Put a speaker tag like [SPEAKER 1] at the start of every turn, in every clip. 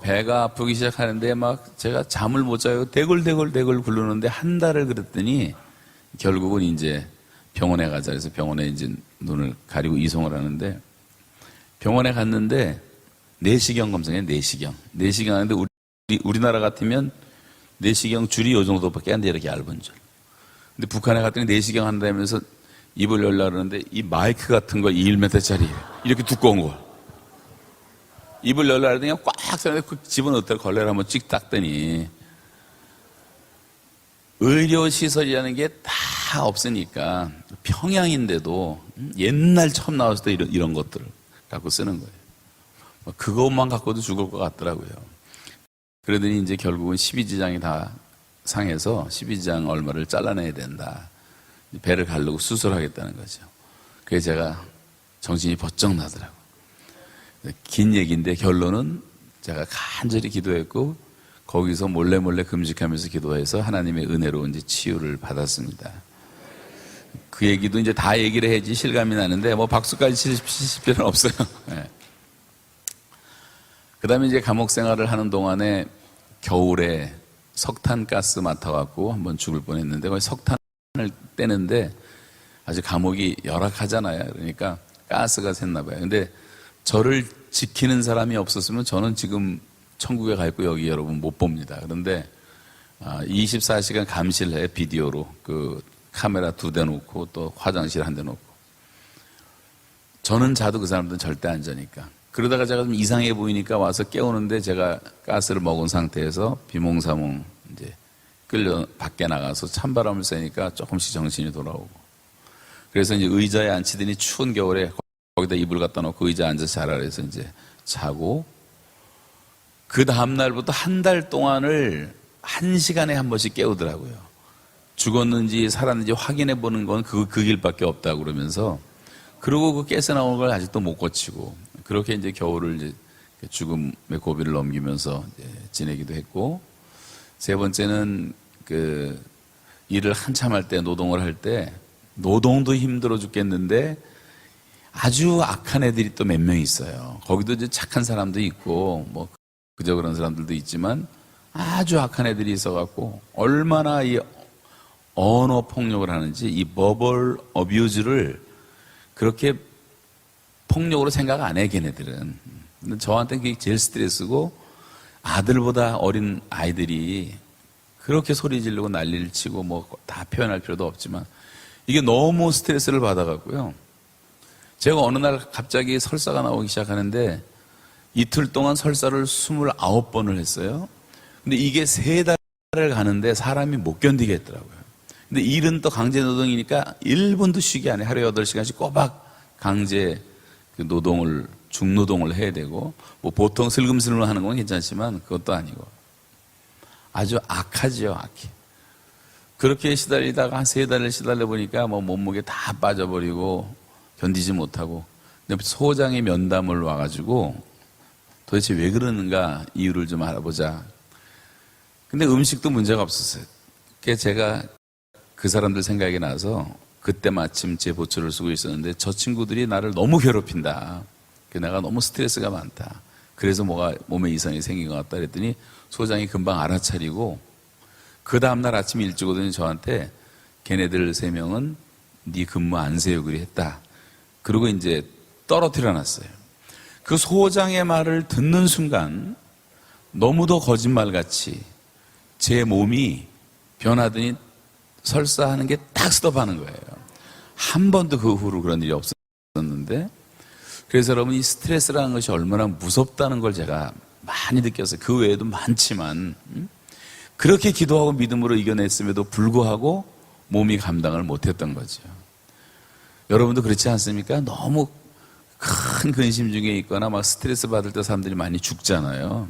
[SPEAKER 1] 배가 아프기 시작하는데 막 제가 잠을 못 자요. 대굴대굴 굴르는데 한 달을 그랬더니 결국은 이제 병원에 가자 해서 병원에 이제 눈을 가리고 이송을 하는데 병원에 갔는데 내시경 검사해요. 내시경 하는데 우리나라 같으면 내시경 줄이 요 정도밖에 안 돼. 이렇게 얇은 줄. 근데 북한에 갔더니 내시경 한다면서 입을 열려고 그러는데 이 마이크 같은 거 1m짜리 이렇게 두꺼운 거 입을 열려고 하더니 그냥 꽉 쏘는데 그 집어넣었다가 걸레를 한번 찍 닦더니 의료시설이라는 게 다 없으니까 평양인데도 옛날 처음 나왔을 때 이런 것들을 갖고 쓰는 거예요. 그것만 갖고도 죽을 것 같더라고요. 그러더니 이제 결국은 12지장이 다 상해서 12지장 얼마를 잘라내야 된다. 배를 가르고 수술하겠다는 거죠. 그래서 제가 정신이 번쩍 나더라고요. 긴 얘기인데 결론은 제가 간절히 기도했고 거기서 몰래 금식하면서 기도해서 하나님의 은혜로 이제 치유를 받았습니다. 그 얘기도 이제 다 얘기를 해야지 실감이 나는데 뭐 박수까지 치실 필요는 없어요. 네. 그 다음에 이제 감옥 생활을 하는 동안에 겨울에 석탄가스 맡아갖고 한번 죽을 뻔했는데 거기 석탄을 떼는데 아주 감옥이 열악하잖아요. 그러니까 가스가 샜나 봐요. 근데 저를 지키는 사람이 없었으면 저는 지금 천국에 가 있고 여기 여러분 못 봅니다. 그런데 24시간 감시를 해. 비디오로 그 카메라 2대 놓고 또 화장실 1대 놓고 저는 자도 그 사람들은 절대 안 자니까 그러다가 제가 좀 이상해 보이니까 와서 깨우는데 제가 가스를 먹은 상태에서 비몽사몽 이제 끌려 밖에 나가서 찬바람을 쐬니까 조금씩 정신이 돌아오고 그래서 이제 의자에 앉히더니 추운 겨울에 거기다 이불 갖다 놓고 의자에 앉아서 자라 그래서 이제 자고 그 다음날부터 한 달 동안을 1시간에 한 번씩 깨우더라고요. 죽었는지 살았는지 확인해 보는 건 그 길밖에 없다고 그러면서 그리고 그 깨서 나오는 걸 아직도 못 고치고 그렇게 이제 겨울을 이제 죽음의 고비를 넘기면서 이제 지내기도 했고 세 번째는 그 일을 한참 할 때 노동을 할 때 노동도 힘들어 죽겠는데 아주 악한 애들이 또 몇 명 있어요. 거기도 이제 착한 사람도 있고 뭐 그저 그런 사람들도 있지만 아주 악한 애들이 있어갖고 얼마나 이 언어 폭력을 하는지 이 버벌 어뷰즈를 그렇게 폭력으로 생각 안 해, 걔네들은. 근데 저한테는 그게 제일 스트레스고 아들보다 어린 아이들이 그렇게 소리 지르고 난리를 치고 뭐 다 표현할 필요도 없지만 이게 너무 스트레스를 받아갖고요. 제가 어느 날 갑자기 설사가 나오기 시작하는데 이틀 동안 설사를 29번을 했어요. 근데 이게 3달을 가는데 사람이 못 견디겠더라고요. 근데 일은 또 강제 노동이니까 1분도 쉬기 안 해. 하루에 8시간씩 꼬박 강제 그 노동을, 중노동을 해야 되고, 뭐 보통 슬금슬금 하는 건 괜찮지만 그것도 아니고. 아주 악하지요, 악해. 그렇게 시달리다가 한 3달을 시달려 보니까 뭐 몸무게 다 빠져버리고 견디지 못하고. 근데 소장의 면담을 와가지고 도대체 왜 그러는가 이유를 좀 알아보자. 근데 음식도 문제가 없었어요. 그래서 제가 그 사람들 생각이 나서 그때 마침 제 보초를 쓰고 있었는데 저 친구들이 나를 너무 괴롭힌다. 내가 너무 스트레스가 많다. 그래서 뭐가 몸에 이상이 생긴 것 같다 그랬더니 소장이 금방 알아차리고 그 다음날 아침 일찍 오더니 저한테 걔네들 3명은 네 근무 안 세우기로 했다. 그리고 이제 떨어뜨려 놨어요. 그 소장의 말을 듣는 순간 너무도 거짓말같이 제 몸이 변하더니 설사하는 게 딱 스톱하는 거예요. 한 번도 그 후로 그런 일이 없었는데 그래서 여러분 이 스트레스라는 것이 얼마나 무섭다는 걸 제가 많이 느꼈어요. 그 외에도 많지만 그렇게 기도하고 믿음으로 이겨냈음에도 불구하고 몸이 감당을 못했던 거죠. 여러분도 그렇지 않습니까? 너무 큰 근심 중에 있거나 막 스트레스 받을 때 사람들이 많이 죽잖아요.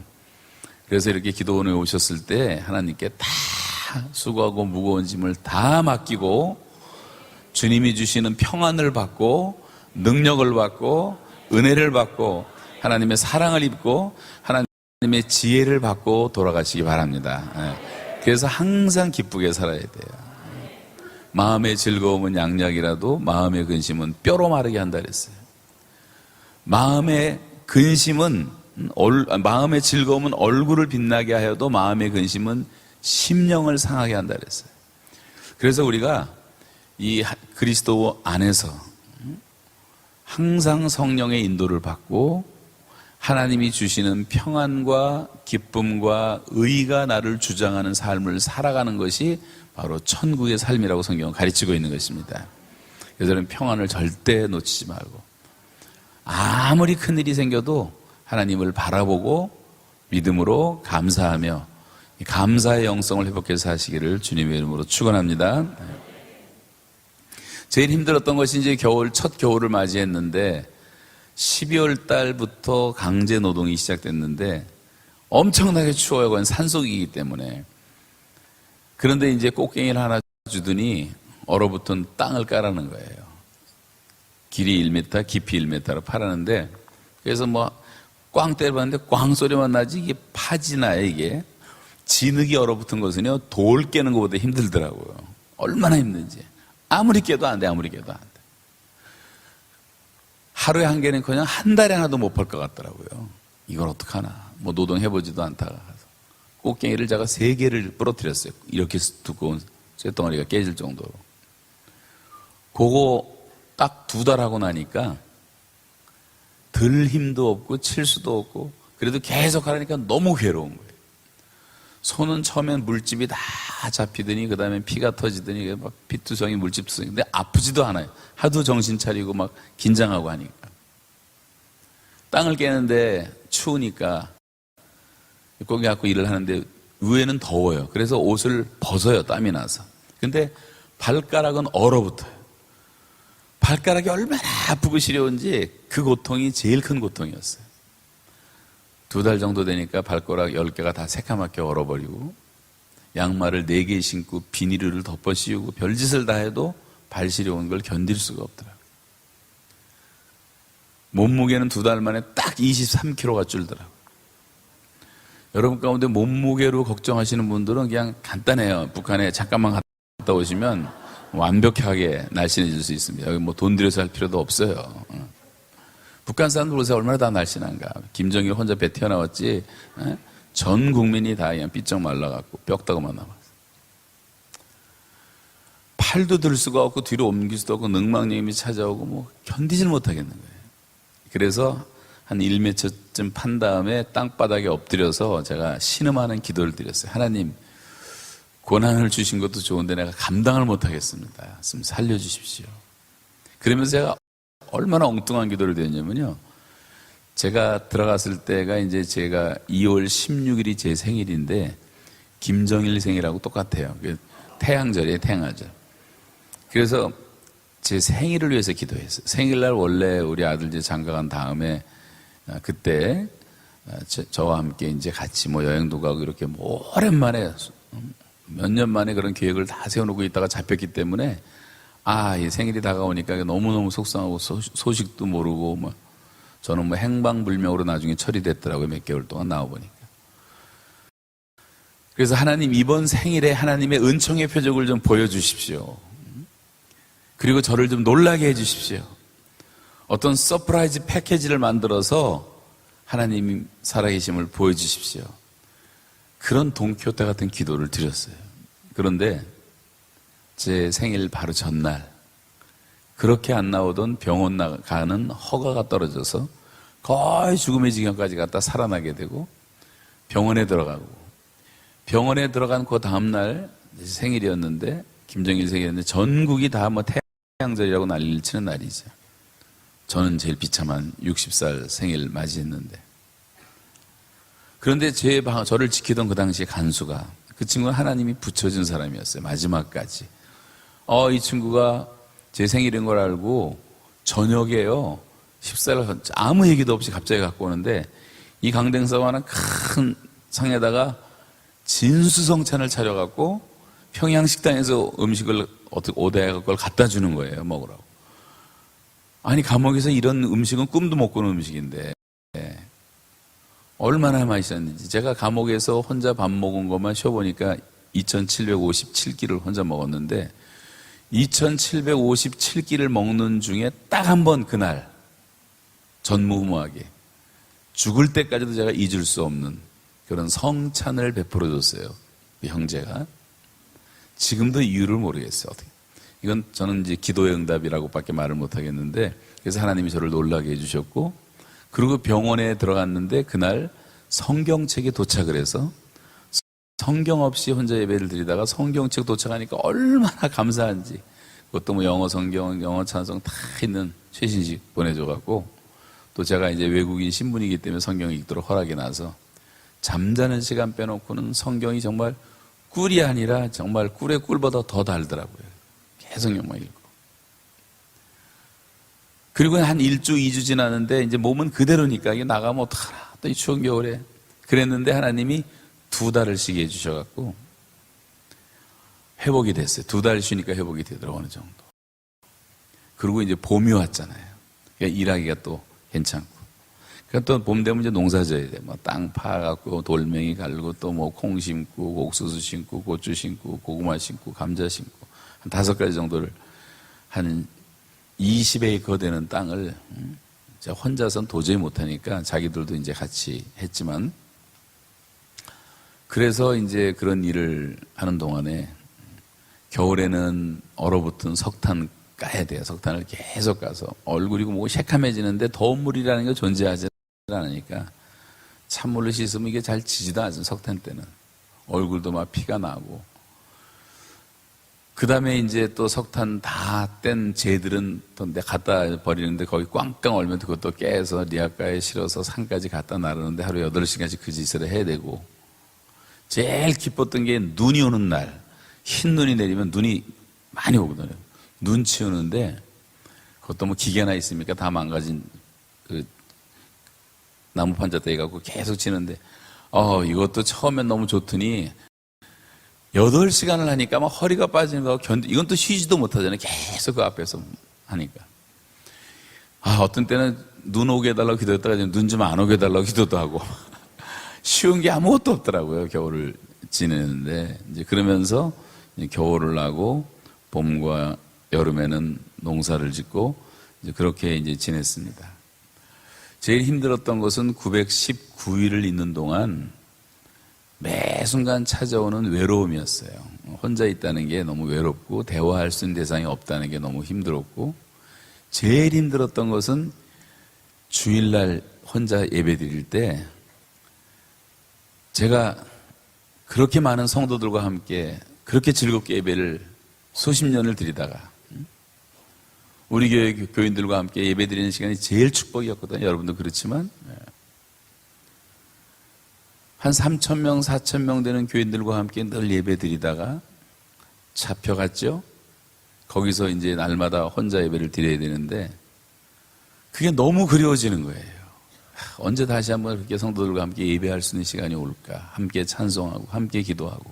[SPEAKER 1] 그래서 이렇게 기도원에 오셨을 때 하나님께 다 수고하고 무거운 짐을 다 맡기고 주님이 주시는 평안을 받고 능력을 받고 은혜를 받고 하나님의 사랑을 입고 하나님의 지혜를 받고 돌아가시기 바랍니다. 그래서 항상 기쁘게 살아야 돼요. 마음의 즐거움은 양약이라도 마음의 근심은 뼈로 마르게 한다 그랬어요. 마음의 근심은 마음의 즐거움은 얼굴을 빛나게 하여도 마음의 근심은 심령을 상하게 한다 그랬어요. 그래서 우리가 이 그리스도 안에서 항상 성령의 인도를 받고 하나님이 주시는 평안과 기쁨과 의가 나를 주장하는 삶을 살아가는 것이 바로 천국의 삶이라고 성경은 가르치고 있는 것입니다. 그래서 저는 평안을 절대 놓치지 말고 아무리 큰일이 생겨도 하나님을 바라보고 믿음으로 감사하며 감사의 영성을 회복해서 하시기를 주님의 이름으로 축원합니다. 제일 힘들었던 것이 이제 첫 겨울을 맞이했는데 12월 달부터 강제 노동이 시작됐는데 엄청나게 추워요. 그건 산속이기 때문에. 그런데 이제 꽃갱이를 하나 주더니 얼어붙은 땅을 까라는 거예요. 길이 1m, 깊이 1m로 파라는데 그래서 뭐 꽝 때려봤는데 꽝 소리만 나지 이게 파지나요 이게. 진흙이 얼어붙은 것은요 돌 깨는 것보다 힘들더라고요. 얼마나 힘든지. 아무리 깨도 안 돼. 아무리 깨도 안 돼. 하루에 한 개는 그냥 한 달에 하나도 못 팔 것 같더라고요. 이걸 어떡하나. 뭐 노동해보지도 않다가 꽃갱이를 제가 3개를 부러뜨렸어요. 이렇게 두꺼운 쇳덩어리가 깨질 정도로. 그거 딱 2달 하고 나니까 들 힘도 없고 칠 수도 없고 그래도 계속 하려니까 너무 괴로운 거예요. 손은 처음엔 물집이 다 잡히더니 그 다음에 피가 터지더니 막 피투성이 물집투성이. 근데 아프지도 않아요. 하도 정신 차리고 막 긴장하고 하니까. 땅을 깨는데 추우니까 거기 갖고 일을 하는데 위에는 더워요. 그래서 옷을 벗어요. 땀이 나서. 근데 발가락은 얼어붙어요. 발가락이 얼마나 아프고 시려운지 그 고통이 제일 큰 고통이었어요. 2달 정도 되니까 발가락 10개가 다 새까맣게 얼어버리고 양말을 4개 신고 비닐을 덮어 씌우고 별짓을 다 해도 발 시려운 걸 견딜 수가 없더라고요. 몸무게는 2달 만에 딱 23kg가 줄더라고요. 여러분 가운데 몸무게로 걱정하시는 분들은 그냥 간단해요. 북한에 잠깐만 갔다 오시면 완벽하게 날씬해질 수 있습니다. 여기 뭐 돈 들여서 할 필요도 없어요. 북한 사람들 보세요. 얼마나 다 날씬한가. 김정일 혼자 배 튀어나왔지 전 국민이 다 그냥 삐쩍 말라갖고 뼈다구만 남았어요. 팔도 들 수가 없고 뒤로 옮길 수도 없고 늑망님이 찾아오고 뭐 견디질 못하겠는 거예요. 그래서 한 1m쯤 판 다음에 땅바닥에 엎드려서 제가 신음하는 기도를 드렸어요. 하나님, 고난을 주신 것도 좋은데 내가 감당을 못하겠습니다. 좀 살려주십시오. 그러면서 제가 얼마나 엉뚱한 기도를 드렸냐면요. 제가 들어갔을 때가 이제 제가 2월 16일이 제 생일인데 김정일 생일하고 똑같아요. 태양절이에요, 태양절. 그래서 제 생일을 위해서 기도했어요. 생일날 원래 우리 아들 이제 장가간 다음에 그때 저와 함께 이제 같이 뭐 여행도 가고 이렇게 뭐 오랜만에 몇 년 만에 그런 계획을 다 세워놓고 있다가 잡혔기 때문에 이 생일이 다가오니까 너무너무 속상하고 소식도 모르고 뭐 저는 뭐 행방불명으로 나중에 처리됐더라고요. 몇 개월 동안 나와보니까. 그래서 하나님 이번 생일에 하나님의 은총의 표적을 좀 보여주십시오. 그리고 저를 좀 놀라게 해주십시오. 어떤 서프라이즈 패키지를 만들어서 하나님 살아계심을 보여주십시오. 그런 돈키호테 같은 기도를 드렸어요. 그런데 제 생일 바로 전날 그렇게 안 나오던 병원 가는 허가가 떨어져서 거의 죽음의 지경까지 갔다 살아나게 되고 병원에 들어가고 병원에 들어간 그 다음날 생일이었는데 김정일 생일이었는데 전국이 다 뭐 태양절이라고 난리를 치는 날이죠. 저는 제일 비참한 60살 생일 맞이했는데 그런데 저를 지키던 그 당시에 간수가 그 친구는 하나님이 붙여준 사람이었어요. 마지막까지. 이 친구가 제 생일인 걸 알고 저녁에요. 식사를 아무 얘기도 없이 갑자기 갖고 오는데 이 강댕사와는 큰 상에다가 진수성찬을 차려갖고 평양식당에서 음식을 오대해 그걸 갖다 주는 거예요. 먹으라고. 아니 감옥에서 이런 음식은 꿈도 못 꾸는 음식인데 얼마나 맛있었는지. 제가 감옥에서 혼자 밥 먹은 것만 쉬어보니까 2757끼를 혼자 먹었는데 2757끼를 먹는 중에 딱 한 번 그날 전무후무하게 죽을 때까지도 제가 잊을 수 없는 그런 성찬을 베풀어 줬어요. 그 형제가. 지금도 이유를 모르겠어요. 이건 저는 이제 기도의 응답이라고밖에 말을 못 하겠는데, 그래서 하나님이 저를 놀라게 해주셨고, 그리고 병원에 들어갔는데 그날 성경책에 도착을 해서 성경 없이 혼자 예배를 드리다가 성경책 도착하니까 얼마나 감사한지, 그것도 뭐 영어 성경, 영어 찬송 다 있는 최신식 보내줘갖고, 또 제가 이제 외국인 신분이기 때문에 성경 읽도록 허락이 나서 잠자는 시간 빼놓고는 성경이 정말 꿀이 아니라 정말 꿀의 꿀보다 더 달더라고요. 계속 영만 읽고. 그리고 한 1주, 2주 지났는데 이제 몸은 그대로니까 이게 나가면 어떡하나. 또 이 추운 겨울에. 그랬는데 하나님이 2달을 쉬게 해주셔갖고 회복이 됐어요. 2달 쉬니까 회복이 되더라고요, 어느 정도. 그리고 이제 봄이 왔잖아요. 그러니까 일하기가 또 괜찮고. 그러니까 또 봄 되면 이제 농사 져야 돼. 뭐 땅 파갖고 돌멩이 갈고 또 뭐 콩 심고 옥수수 심고 고추 심고 고구마 심고 감자 심고 한 5가지 정도를 한 20에이커 되는 땅을 제가 혼자서는 도저히 못하니까 자기들도 이제 같이 했지만, 그래서 이제 그런 일을 하는 동안에 겨울에는 얼어붙은 석탄 까야 돼요. 석탄을 계속 까서 얼굴이 뭐 새카매지는데 더운 물이라는 게 존재하지 않으니까 찬물로 씻으면 이게 잘 지지도 않죠. 석탄 때는 얼굴도 막 피가 나고. 그 다음에 이제 또 석탄 다 뗀 재들은 또 내가 갖다 버리는데 거기 꽝꽝 얼면 그것도 깨서 리아카에 실어서 산까지 갖다 나르는데 하루에 8시간씩 그 짓을 해야 되고, 제일 기뻤던 게 눈이 오는 날, 흰 눈이 내리면 눈이 많이 오거든요. 눈 치우는데 그것도 뭐 기계나 있습니까? 다 망가진 그 나무 판자떼기 갖고 계속 치는데 이것도 처음엔 너무 좋더니 8시간을 하니까 막 허리가 빠지는 거 이건 또 쉬지도 못하잖아요. 계속 그 앞에서 하니까. 어떤 때는 눈 오게 해달라고 기도했다가 눈 좀 안 오게 해달라고 기도도 하고 쉬운 게 아무것도 없더라고요. 겨울을 지내는데 이제 그러면서 이제 겨울을 나고 봄과 여름에는 농사를 짓고 이제 그렇게 이제 지냈습니다. 제일 힘들었던 것은 919일을 있는 동안 매 순간 찾아오는 외로움이었어요. 혼자 있다는 게 너무 외롭고 대화할 수 있는 대상이 없다는 게 너무 힘들었고, 제일 힘들었던 것은 주일날 혼자 예배 드릴 때 제가 그렇게 많은 성도들과 함께 그렇게 즐겁게 예배를 수십 년을 드리다가 우리 교회 교인들과 함께 예배 드리는 시간이 제일 축복이었거든요. 여러분도 그렇지만 한 3,000명, 4,000명 되는 교인들과 함께 늘 예배 드리다가 잡혀갔죠. 거기서 이제 날마다 혼자 예배를 드려야 되는데 그게 너무 그리워지는 거예요. 언제 다시 한번 그렇게 성도들과 함께 예배할 수 있는 시간이 올까? 함께 찬송하고 함께 기도하고.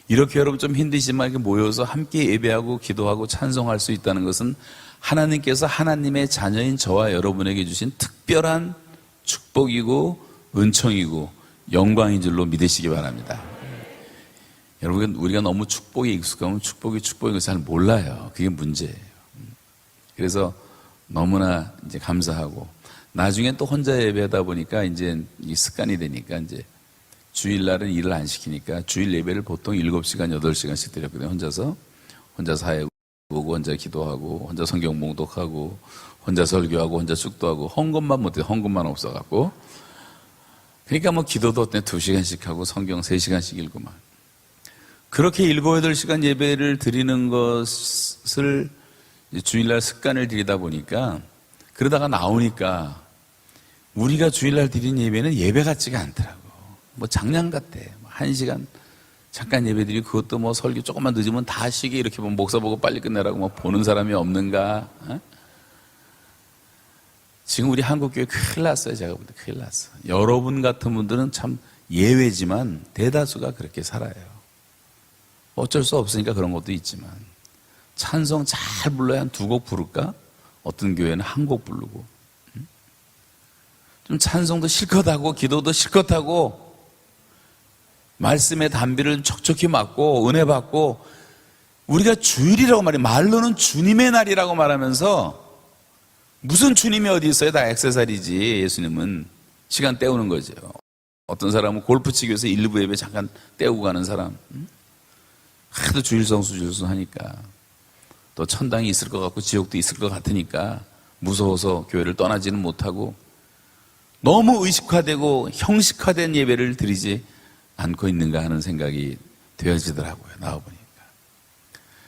[SPEAKER 1] 이렇게 여러분 좀 힘드시지만 이렇게 모여서 함께 예배하고 기도하고 찬송할 수 있다는 것은 하나님께서 하나님의 자녀인 저와 여러분에게 주신 특별한 축복이고 은총이고 영광인 줄로 믿으시기 바랍니다. 여러분, 우리가 너무 축복에 익숙하면 축복인 걸 잘 몰라요. 그게 문제예요. 그래서 너무나 이제 감사하고, 나중에 또 혼자 예배하다 보니까 이제 이 습관이 되니까 이제 주일날은 일을 안 시키니까 주일 예배를 보통 7시간, 8시간씩 드렸거든요. 혼자 사회 보고, 혼자 기도하고, 혼자 성경 봉독하고, 혼자 설교하고, 혼자 축도하고, 헌금만 못해요. 헌금만 없어갖고. 그러니까 뭐 기도도 2시간씩 하고 성경 3시간씩 읽고만. 그렇게 7, 8시간 예배를 드리는 것을 주일날 습관을 들이다 보니까, 그러다가 나오니까 우리가 주일날 드린 예배는 예배 같지가 않더라고. 뭐 장난 같아. 1시간 잠깐 예배 드리고 그것도 뭐 설교 조금만 늦으면 다 쉬게 이렇게 보면 목사 보고 빨리 끝내라고 뭐 보는 사람이 없는가. 지금 우리 한국교회 큰일 났어요. 제가 볼 때 큰일 났어. 여러분 같은 분들은 참 예외지만 대다수가 그렇게 살아요. 어쩔 수 없으니까 그런 것도 있지만, 찬송 잘 불러야 한 2곡 부를까? 어떤 교회는 1곡 부르고, 좀 찬송도 실컷 하고 기도도 실컷 하고 말씀의 담비를 촉촉히 맞고 은혜 받고, 우리가 주일이라고 말해, 말로는 주님의 날이라고 말하면서 무슨 주님이 어디 있어요? 다 액세서리지. 예수님은 시간 때우는 거죠. 어떤 사람은 골프 치기 위해서 1, 2부 예배 잠깐 때우고 가는 사람. 하도 주일성수 하니까 또 천당이 있을 것 같고 지옥도 있을 것 같으니까 무서워서 교회를 떠나지는 못하고 너무 의식화되고 형식화된 예배를 드리지 않고 있는가 하는 생각이 되어지더라고요. 나와보니까.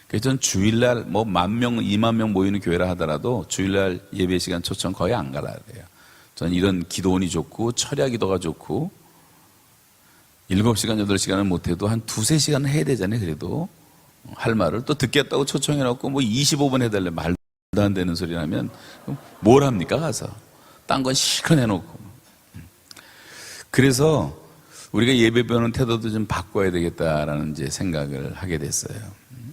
[SPEAKER 1] 그래서 전 주일날 뭐 10,000명, 20,000명 모이는 교회라 하더라도 주일날 예배 시간 초청 거의 안 가라 그래요. 전 이런 기도원이 좋고 철야 기도가 좋고 7시간, 8시간을 못해도 한 2-3시간은 해야 되잖아요. 그래도 할 말을 또 듣겠다고 초청해놓고 뭐 25분 해달래 말도 안 되는 소리 하면 뭘 합니까 가서 딴 건 실컷 해놓고. 그래서 우리가 예배 배우는 태도도 좀 바꿔야 되겠다라는 이제 생각을 하게 됐어요.